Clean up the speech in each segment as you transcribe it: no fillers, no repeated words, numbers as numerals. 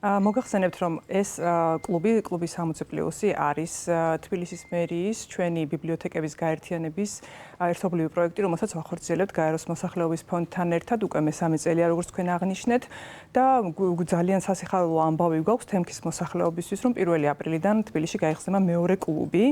მოგახსენებთ, რომ ეს კლუბი 60+ არის თბილისის მერიის ჩვენი ბიბლიოთეკების გაერთიანების ერთობლივი პროექტი, რომელსაც ვახორციელებთ გაეროს მოსახლეობის ფონდთან ერთად უკვე მესამე წელია, როგორც თქვენ აღნიშნეთ და ძალიან სასიხარულო ამბავი გვაქვს თემქის მოსახლეობისთვის, რომ 1 აპრილიდან თბილისში გაიხსნება მეორე კლუბი.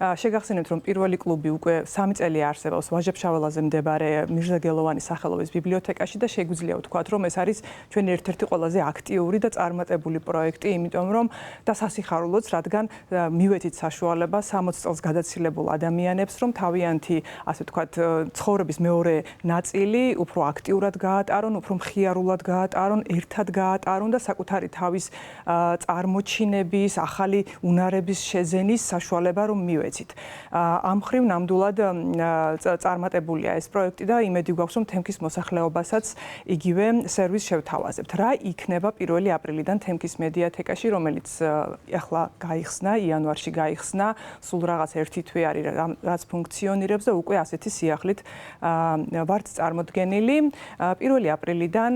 შეგახსენებთ, რომ პირველი კლუბი უკვე 3 წელი არსებობს ვაჟა-ფშაველაზე მდებარე მირზა-გელოვანის სახელობის ბიბლიოთეკაში და შეგვიძლია ვთქვათ, რომ ეს არის ჩვენი ერთ-ერთი ყველაზე აქტიური და წარმატებული პროექტი, იმიტომ რომ და სასიხარულოც, რადგან მივედით საშუალება 60 წელს გადაცილებულ ადამიანებს, რომ თავიანთი, ასე ვთქვათ, ცხოვრების მეორე ნაწილი უფრო აქტიურად გაატარონ, უფრო მხიარულად გაატარონ, ერთად გაატარონ და საკუთარი თავის წარმოჩინების, ახალი უნარების შეძენის საშუალება რომ მივეცით. ამ მხრივ ნამდვილად წარმატებულია ეს პროექტი და იმედი გვაქვს, რომ თემქის მოსახლეობასაც იგივე სერვისს შევთავაზებთ. რა იქნება 1 აპრილიდან თემქის მედიათეკაში, რომელიც ახლა გაიხსნა, იანვარში გაიხსნა, სულ რაღაც 1 თვე არის რაც ფუნქციონირებს და უკვე ასეთი სიახლით ვართ წარმოდგენილი. 1 აპრილიდან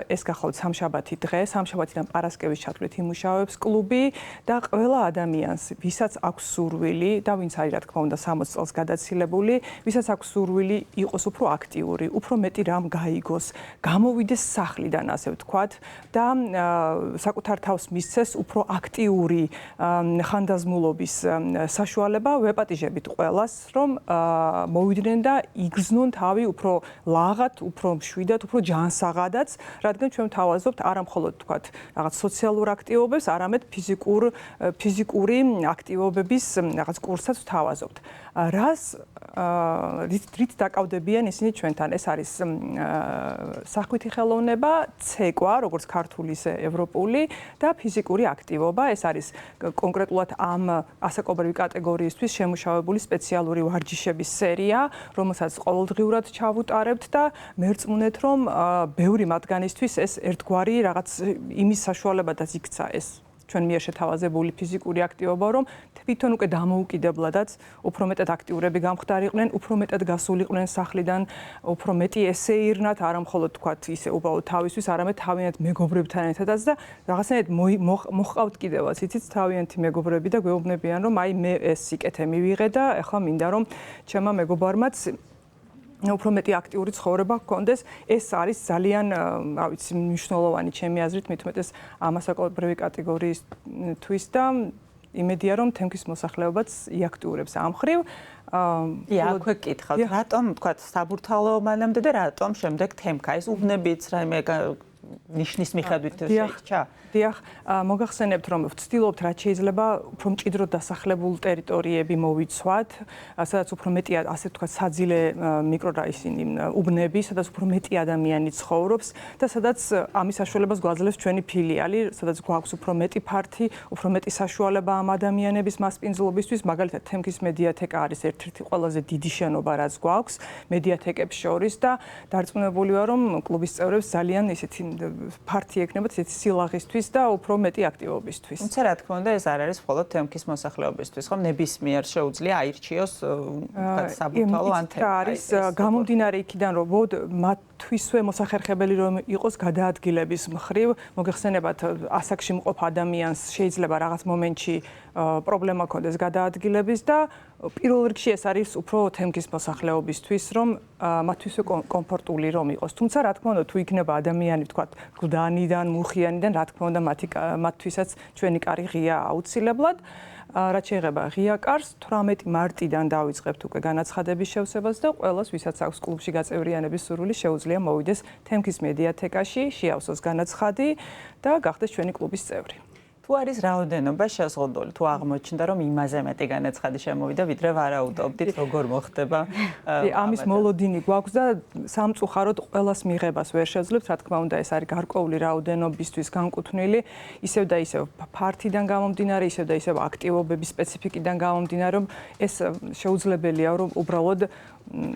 ეს გახლავთ სამშაბათი დღე, სამშაბათიდან პარასკევის ჩათვლით იმუშავებს კლუბი და ყველა ადამიანს, ვისაც აქვს სურვილი და ვინც არის რა თქმა უნდა 60 წელს გადაცილებული, ვისაც აქვს სურვილი იყოს უფრო აქტიური, უფრო მეტი რამ გაიგოს, გამოვიდეს სახლიდან, ასე ვთქვათ და საკუთარ თავს მისცეს უფრო აქტიური ხანდაზმულობის საშუალება, ვეპატიჟებით ყველას, რომ მოვიდნენ და იგრძნონ თავი უფრო ლაღად, უფრო მშვიდად, უფრო ჯანსაღადაც, რადგან ჩვენ ვთავაზობთ არა მხოლოდ თქვათ რაღაც სოციალურ აქტივობებს, არამედ ფიზიკური აქტივობების რაღაც კურსსაც ვთავაზობთ. რით დაკავდებიან ისინი ჩვენთან? ეს არის სახვითი ხელოვნება, ცეკვა, როგორც ქართული, ისე ევროპული და ფიზიკური აქტივობა. ეს არის კონკრეტულად ამ ასაკობრივი კატეგორიისთვის შემუშავებული სპეციალური ვარჯიშების სერია, რომელსაც ყოველდღიურად ჩავუტარებთ და მერწმუნეთ, რომ ბევრი მათგანისთვის ეს ერთგვარი რაღაც იმის საშუალებადაც იქცა ეს ჩვენ მიერ შეთავაზებული ფიზიკური აქტივობა, რომ თვითონ უკვე დამოუკიდებლადაც უფრო მეტად აქტიურები გამხდარიყვნენ, უფრო მეტად გასულიყვნენ სახლიდან, უფრო მეტი ესეირნათ, არა მხოლოდ თქვათ ისე უბრალოდ თავისთვის, არამედ თავიანთ მეგობრებთან ერთადაც და რაღაცნაირად მოჰყავთ კიდევაც, იცით, თავიანთი მეგობრები და გვეუბნებიან, რომ აი მე ეს სიკეთე მივიღე და ახლა მინდა რომ ჩემმა მეგობარმაც უფრო მეტი აქტიური ცხოვრება გქონდეს. ეს არის ძალიან, რა ვიცი, მნიშვნელოვანი ჩემი აზრით, მით უმეტეს ამასაკობრივი კატეგორიისთვის და იმედია, რომ თემქის მოსახლეობაც იაქტიურებს ამ მხრივ. აქვე გკითხავთ, რატომ თქვათ sabურთალო მანამდე და რატომ შემდეგ თემქა? ეს უბნებიც რაიმე ნიშნის მიხედვით შეიჭრა? დიახ, მოგახსენებთ, რომ ვცდილობთ რაც შეიძლება უფრო მჭიდროდ დასახლებულ ტერიტორიები მოვიცვათ, სადაც უფრო მეტი, ასე ვთქვათ, საძილე მიკრორაიონი, უბნები, სადაც უფრო მეტი ადამიანი ცხოვრობს და სადაც ამის საშუალებას გვაძლევს ჩვენი ფილიალი, სადაც გვაქვს უფრო მეტი ფართი, უფრო მეტი საშუალება ამ ადამიანების მასპინძლობისთვის. მაგალითად, თემქის მედიათეკა არის ერთ-ერთი ყველაზე დიდი შენობა, რაც გვაქვს მედიათეკებს შორის და დარწმუნებული ვარ, რომ კლუბის წევრებს ძალიან ისეთი ფართი ექნებათ ესეთი სილაღისთვის და უფრო მეტი აქტივობისთვის. თუმცა რა თქმა უნდა ეს არ არის მხოლოდ თემქის მოსახლეობისთვის, ხომ ნებისმიერ შეუძლია აირჩიოს საბურთალო ან თემქა. არის გამომდინარე იქიდან, რომ მათთვისვე მოსახერხებელი რომ იყოს გადაადგილების მხრივ, მოგეხსენებათ ასაკში მყოფ ადამიანს შეიძლება რაღაც მომენტში პრობლემა ქონდეს გადაადგილების და პირველ რიგში ეს არის უფრო თემქის მოსახლეობისთვის, რომ მათთვისვე კომფორტული რომ იყოს. თუმცა რა თქმა უნდა თუ იქნება ადამიანი, თქვათ, გვდანიდან, მუხიანიდან, რა თქმა უნდა მათთვისაც ჩვენი კარი ღია აუცილებლად. რაც შეეხება ღია კარს, 18 მარტიდან დავიწყებთ უკვე განაცხადების შევსებას და ყველას, ვისაც აქვს კლუბში გაწევრიანების სურვილი, შეუძლია მოვიდეს თემქის მედიათეკაში, შეავსოს განაცხადი და გახდეს ჩვენი კლუბის წევრი. თუ არის რაოდენობა შეზღუდული, თუ აღმოჩნდა, რომ იმაზე მეტი განაცხადი შემოვიდა, ვიდრე ვარაუდობდით, როგორ მოხდება? ამის მოლოდინი გვაქვს და სამწუხაროდ ყველას მიღებას ვერ შეძლებს, რა თქმა უნდა, ეს არის გარკვეული რაოდენობისთვის განკუთვნილი, ისევ და ისევ ფართიდან გამომდინარე, ისევ და ისევ აქტივობების სპეციფიკიდან გამომდინარე, რომ ეს შეუძლებელია, რომ უბრალოდ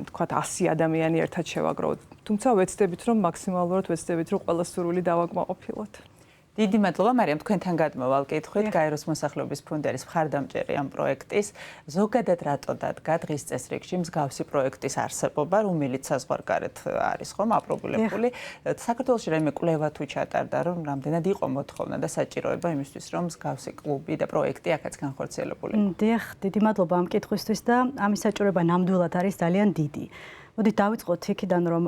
თქვათ 100 ადამიანი ერთად შევაგროვოთ. თუმცა ვეცდებით, რომ მაქსიმალურად ვეცდებით, რომ ყველა სურვილი დავაკმაყოფილოთ. დიდი მადლობა, მარიამ, თქვენთან გადმოვალ კითხვით. გაეროს მოსახლეობის ფონდი არის მხარდამჭერი ამ პროექტის. ზოგადად რატო დადგა დღის წესრიგში მსგავსი პროექტის არსებობა, რომელიც საზღვარგარეთ არის ხომ აპრობირებული? საქართველოში რაიმე კვლევა თუ ჩატარდა, რომ რამდენად იყო მოთხოვნა და საჭიროება იმისთვის, რომ მსგავსი კლუბი და პროექტი აქაც განხორციელებულიყო? დიახ, დიდი მადლობა ამ კითხვისთვის და ამის საჭიროება ნამდვილად არის ძალიან დიდი. მოდით დავიწყოთ იქიდან, რომ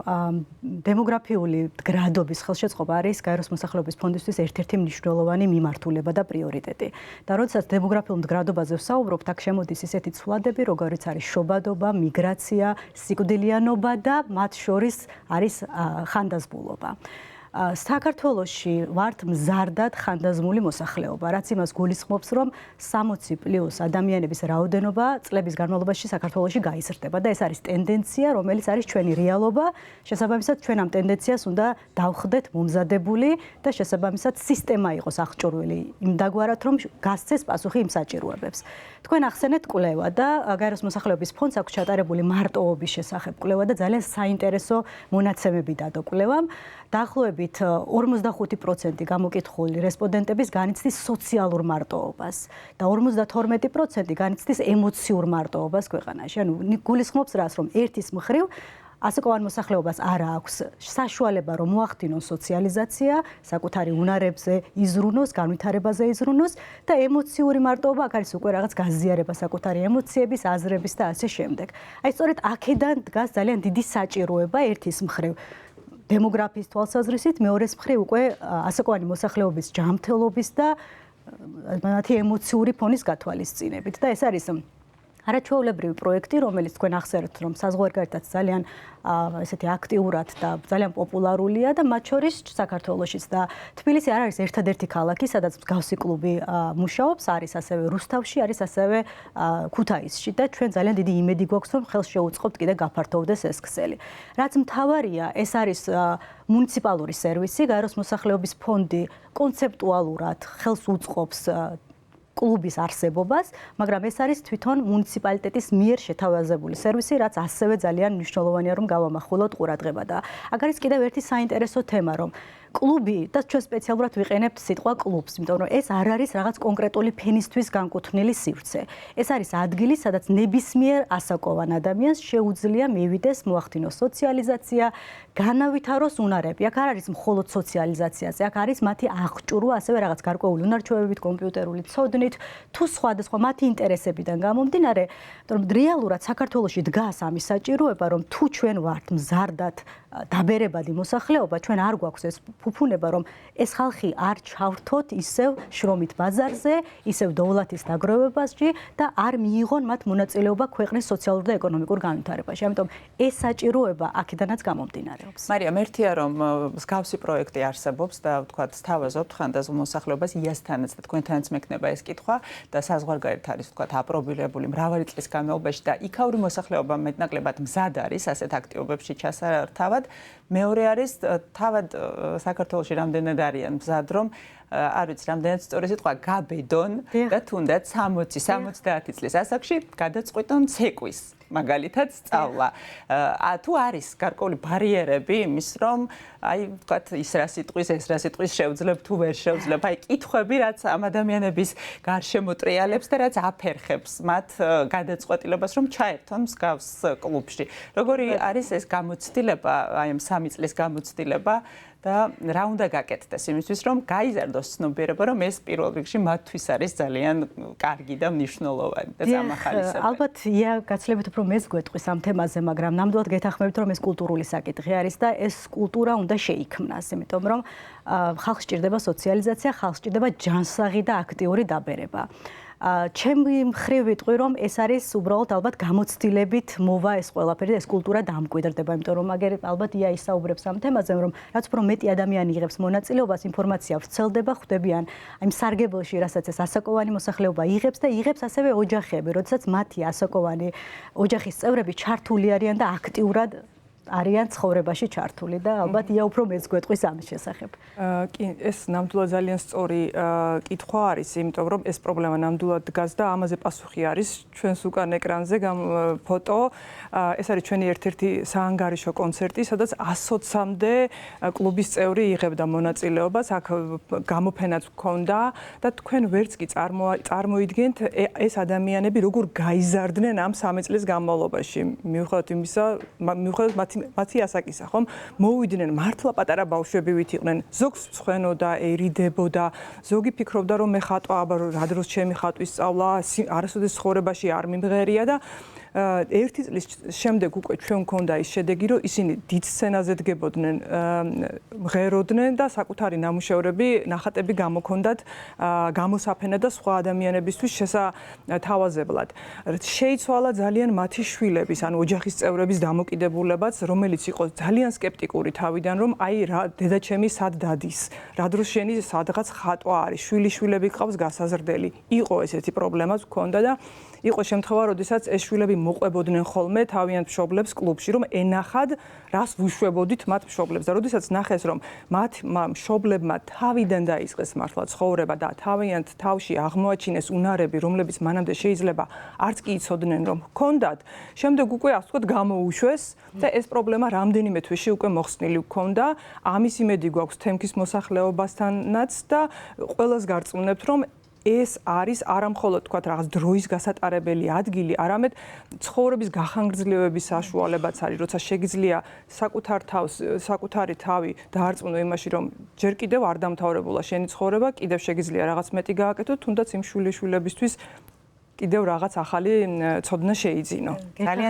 დემოგრაფიული მდგრადობის ხელშეწყობა არის გაეროს მოსახლეობის ფონდისთვის ერთ-ერთი მნიშვნელოვანი მიმართულება და პრიორიტეტი. და როდესაც დემოგრაფიულ მდგრადობაზე ვსაუბრობთ, აქ შემოდის ისეთი ცვლადები, როგორიც არის შობადობა, მიგრაცია, სიკვდილიანობა და მათ შორის არის ხანდაზმულობა. საქართველოში ვართ მზარდად ხანდაზმული მოსახლეობა, რაც იმას გულისხმობს, რომ 60+ ადამიანების რაოდენობა წლების განმავლობაში საქართველოში გაიზრდება და ეს არის ტენდენცია, რომელიც არის ჩვენი რეალობა. შესაბამისად, ჩვენ ამ ტენდენციას უნდა დავხდეთ მომზადებული და შესაბამისად სისტემა იყოს აღჭურვილი იმდაგვარად, რომ გასცეს პასუხი იმ საჭიროებებს. თქვენ ახსენეთ კვლევა და გაეროს მოსახლეობის ფონდს აქვს ჩატარებული მარტოობის შესახებ კვლევა და ძალიან საინტერესო მონაცემები დადო კვლევამ. დაახლოებით 45% გამოკითხული რესპონდენტების განიცდის სოციალურ მარტოობას და 52% განიცდის ემოციურ მარტოობას ქვეყანაში. ანუ გულისხმობს რას, რომ ერთის მხრივ ასაკოვან მოსახლეობას არ აქვს საშუალება, რომ მოახდინონ სოციალიზაცია, საკუთარი უნარებზე იზრუნოს, განვითარებაზე იზრუნოს და ემოციური მარტოობა აქ არის უკვე რაღაც გაზიარება საკუთარი ემოციების, აზრების და ასე შემდეგ. აი სწორედ აქედან დგას ძალიან დიდი საჭიროება ერთის მხრივ დემოგრაფიის თვალსაზრისით, მეორეს მხრივ უკვე ასაკოვანი მოსახლეობის ჯანმრთელობის და მათი ემოციური ფონის გათვალისწინებით. და ეს არის არაჩვეულებრივი პროექტი, რომელიც თქვენ ახსენეთ, რომ საზღვარგარეთაც ძალიან ესეთი აქტიურად და ძალიან პოპულარულია და მათ შორის საქართველოშიც და თბილისი არ არის ერთადერთი ქალაქი, სადაც მსგავსი კლუბი მუშაობს, არის ასევე რუსთავში, არის ასევე ქუთაისში და ჩვენ ძალიან დიდი იმედი გვაქვს, რომ ხელს შეუწყობთ კიდე გაფართოვდეს ეს ქსელი. რაც მთავარია, ეს არის მუნიციპალური სერვისი, გაეროს მოსახლეობის ფონდი კონცეპტუალურად ხელს უწყობს კლუბის არსებობას, მაგრამ ეს არის თვითონ მუნიციპალიტეტის მიერ შეთავაზებული სერვისი, რაც ასევე ძალიან მნიშვნელოვანია, რომ გავამახვილოთ ყურადღება და აქ არის კიდევ ერთი საინტერესო თემა, რომ კლუბი და ჩვენ სპეციალურად ვიყენებთ სიტყვა კლუბს, იმიტომ რომ ეს არ არის რაღაც კონკრეტული ფენისთვის განკუთვნილი სივრცე. ეს არის ადგილი, სადაც ნებისმიერ ასაკოვან ადამიანს შეუძლია მივიდეს, მოახდინოს სოციალიზაცია, განავითაროს უნარები. აქ არ არის მხოლოდ სოციალიზაციაზე, აქ არის მათი აღჭურვა, ასევე რაღაც გარკვეული უნარჩვევებით, კომპიუტერული ცოდნით, თუ სხვადასხვა მათი ინტერესებიდან გამომდინარე, რომ რეალურად საქართველოში დგას ამის საჭიროება, რომ თუ ჩვენ ვართ მზარდად დაბერებადი მოსახლეობა, ჩვენ არ გვაქვს ეს ფუფუნება, რომ ეს ხალხი არ ჩავრთოთ ისევ შრომით ბაზარზე, ისევ დოვლათის დაგროვებაში და არ მიიღონ მათ მონაწილეობა ქვეყნის სოციალურ და ეკონომიკურ განვითარებაში. ამიტომ ეს საჭიროება აქედანაც გამომდინარეობს. მარიამ, ერთია რომ მსგავსი პროექტი არსებობს და ვთქვათ, სთავაზობთ ხანდაზმულ მოსახლეობას იასთანაც და თქვენთანაც მექნება ეს კითხვა და საზღვარგარეთ არის ვთქვათ აპრობირებული მრავალი წლის განმავლობაში და იქაური მოსახლეობა მეტნაკლებად მზად არის ასეთ აქტივობებში ჩასართავად. მეორე არის თავად საქართველოში რამდენად არიან მზად, რომ არ ვიცი, რამდენად სწორი სიტყვა გაბედონ და თუნდაც 60-70 წლის ასაკში გადაწყვიტონ ცეკვის მაგალითად სწავლა. თუ არის გარკვეული ბარიერები იმის, რომ აი ვთქვათ, ის რა სიტყვის, ეს რა სიტყვის შევძლებ თუ ვერ შევძლებ, აი კითხვები, რაც ამ ადამიანების გარშემო ტრიალებს და რაც აფერხებს მათ გადაწყვეტილებას, რომ ჩაერთონ მსგავს კლუბში. როგორი არის ეს გამოცდილება, აი ამ 3 წლის გამოცდილება და რა უნდა გაკეთდეს იმისთვის, რომ გაიზარდოს ცნობიერება, რომ ეს პირველ რიგში მათთვის არის ძალიან კარგი და მნიშვნელოვანი და დამახალისებელი. ალბათ, გაცილებით უფრო მეც გვეტყვის ამ თემაზე, მაგრამ ნამდვილად გეთანხმებით, რომ ეს კულტურული საკითხი არის და ეს კულტურა უნდა შეიქმნას, იმიტომ რომ ხალხს სჭირდება სოციალიზაცია, ხალხს სჭირდება ჯანსაღი და აქტიური დაბერება. ჩემი მხრივ ვიტყვი, რომ ეს არის უბრალოდ ალბათ გამოცდილებით მოვა ეს ყველაფერი და ეს კულტურა დამკვიდრდება, იმიტომ რომ აგერ ალბათ ისაუბრებს ამ თემაზე, რომ რაც უფრო მეტი ადამიანი იღებს მონაწილეობას, ინფორმაცია ვრცელდება, ხვდებიან აი სარგებელში, რასაც ეს ასაკოვანი მოსახლეობა იღებს და იღებს ასევე ოჯახები, როდესაც მათი ასაკოვანი ოჯახის წევრები ჩართული არიან და აქტიურად არიან ცხოვრებაში ჩართული და ალბათ ია უფრო მეც გვეტყვის ამის შესახებ. კი, ეს ნამდვილად ძალიან სწორი კითხვა არის, იმიტომ რომ ეს პრობლემა ნამდვილად დგას და ამაზე პასუხი არის ჩვენს უკან ეკრანზე ფოტო. ეს არის ჩვენი ერთ-ერთი საანგარიშო კონცერტი, სადაც 120-მდე კლუბის წევრი იღებდა მონაწილეობას, აქ გამოფენაც ჰქონდა და თქვენ ვერც კი წარმოიდგენთ ეს ადამიანები როგორ გაიზარდნენ ამ 3 წლის განმავლობაში. მიუხედავად იმისა, მათი ასაკისა, ხომ? მოვიდნენ მართლა პატარა ბავშვებივით იყვნენ. ზოგს მსხვენოდა, ერიდებოდა, ზოგი ფიქრობდა რომ მე ხატვა, აბა რა დროს ჩემი ხატვის სწავლა არასოდეს ცხოვრებაში არ მიმღერია და 1 წლის შემდეგ უკვე ჩვენ გქონდა ის შედეგი, რომ ისინი დიდ სცენაზე დგებოდნენ, მღეროდნენ და საკუთარი ნამუშევრები, ნახატები გამოქონდათ გამოსაფენად და სხვა ადამიანებისთვის შესათავაზებლად. შეიცვალა ძალიან მათი შვილების, ანუ ოჯახის წევრების დამოკიდებულებაც, რომელიც იყო ძალიან სკეპტიკური თავიდან, რომ აი რა დედაჩემი სად დადის, რა დროს შენი სადღაც ხატვა არის, შვილიშვილები ყავს გასაზრდელი. იყო ესეთი პრობლემაც გქონდა და იყო შემთხვევა, როდესაც ეს შვილები მოყვებოდნენ ხოლმე თავიანთ მშობლებს კლუბში, რომ ენახად რას ვუშვებოდით მათ მშობლებს და როდესაც ნახეს, რომ მათ მშობლებმა თავიდან დაიწყეს მართლა ცხოვრება და თავიანთ თავში აღმოაჩინეს უნარები, რომლებიც მანამდე შეიძლება არც კი იცოდნენ, რომ ჰქონდათ, შემდეგ უკვე ასე ვთქვათ გამოუშვეს და ეს პრობლემა რამდენიმე თვეში უკვე მოხსნილი ჰქონდა. ამის იმედი გვაქვს თემქის მოსახლეობასთანაც და ყველას გარწმუნებთ, რომ ეს არის არამხოლოდ თქვათ რაღაც დროის გასატარებელი ადგილი, არამედ ცხოვრების გახანგრძლივების საშუალებაც არის, როცა შეგიძლია საკუთარი თავი დაარწმუნო იმაში, რომ ჯერ კიდევ არ დამთავრებულა შენი ცხოვრება, კიდევ შეგიძლია რაღაც მეტი გააკეთო, თუნდაც იმ შვილიშვილებისთვის კიდევ რაღაც ახალი ცოდნა შეიძინო. ძალიან